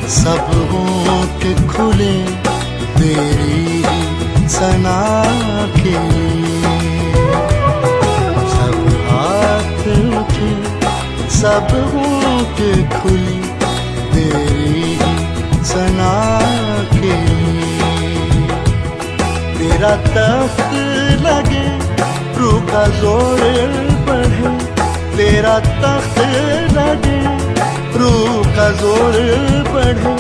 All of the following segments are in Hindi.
सब होंठ खुले तेरी सना के लिए, सब हाथ उठे सब होंठ खुले तेरी सना के लिए। तेरा तख्त लगे रूह का जोर बढ़े, तेरा तख्त लगे रूह का जोर बढ़े,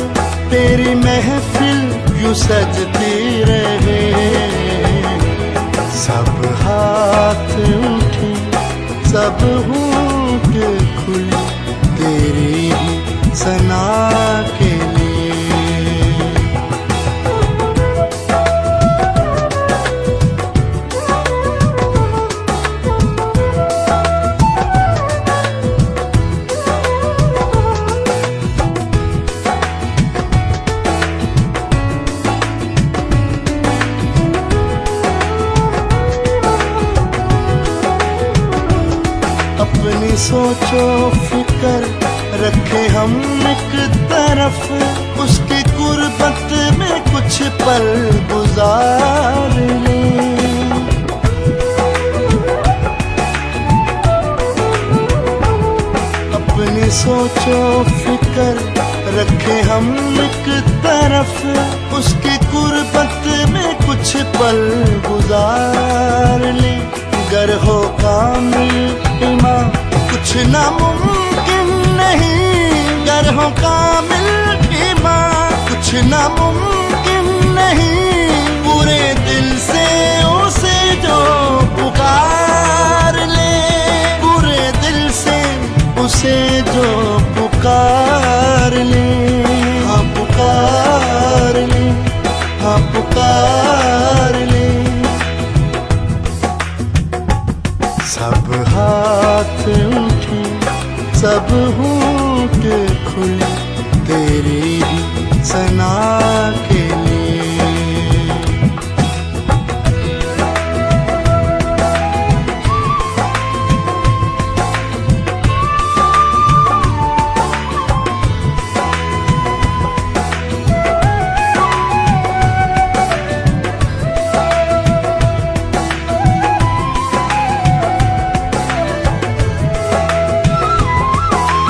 तेरी महफिल यूं सजती रहे। सब हाथ उठे सब होंठ खुले तेरी सना के लिए। अपनी सोचो फिकर रखे हम एक तरफ, उसकी गुर्बत में कुछ पल गुजार लें। अपनी सोचो फिकर रखे हम एक तरफ, उसकी गुर्बत में कुछ पल गुजार लें। गर हो कामिल ईमान कुछ नामुमकिन नहीं, गर हो कामिल ईमान कुछ नामुमकिन नहीं। पूरे दिल से उसे जो पुकार ले, पूरे दिल से उसे जो पुकार ले। हाँ पुकार ले, हाँ पुकार ले। सब हाथ उठे सब होंठ खुले तेरी सना के लिए।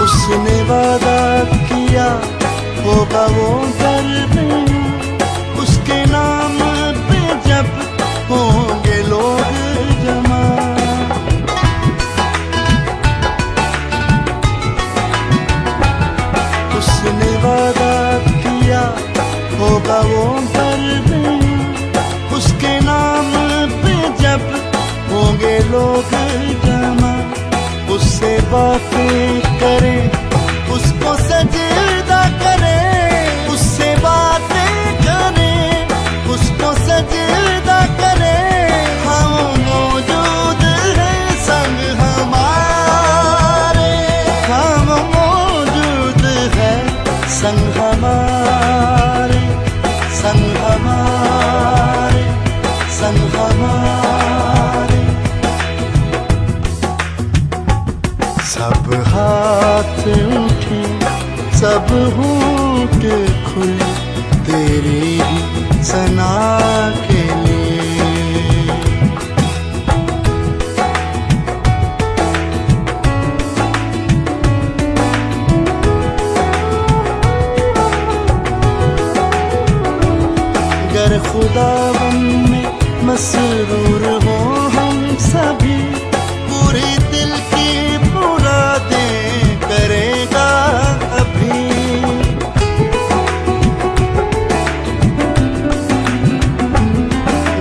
उसने वादा किया होगा वो दरमियाँ, उसके नाम पे जब होंगे लोग जमा। उसने वादा किया होगा वो दरमियाँ, उसके नाम पे जब होंगे लोग जमा। उससे बातें करें उसको सजदा करें, उससे बातें करें उसको सजदा करें। हम मौजूद हैं संग हमारे, हम मौजूद हैं संग हमारे, संग हमारे, संग हमारे। सब हाथ उठे सब होंठ खुले तेरी सना के लिए। गर खुदावन में मसरूर हो हम सभी, पूरे दिल की मुरादें करेगा अभी।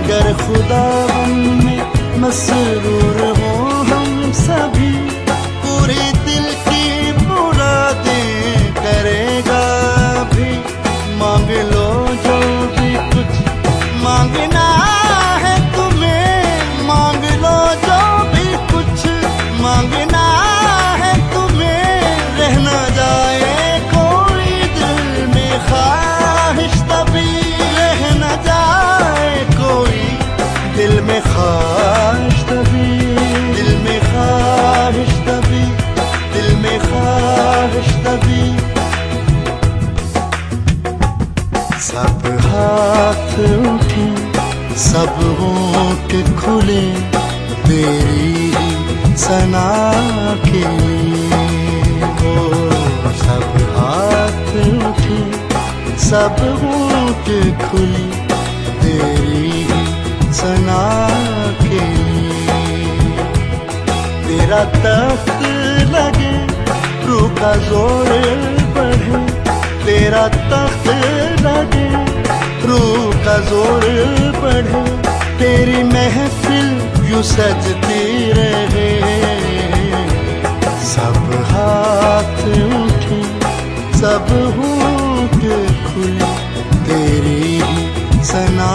गर खुदावन में मसरूर हो हम सभी, पूरे दिल की मुरादें करेगा अभी। मांग लो जो भी कुछ मांगना है तुम हाथ उठे, सब होंठ खुले तेरी ही सना के लिए। ओ सब हाथ उठे, सब होंठ खुले तेरी ही सना के लिए। तेरा तख्त लगे रूह का जोर बढ़े, तेरा तख्त लगे रूह का जोर बढ़े, तेरी महफिल यूं सजती रहे। सब हाथ उठे, सब होंठ खुले तेरी ही सना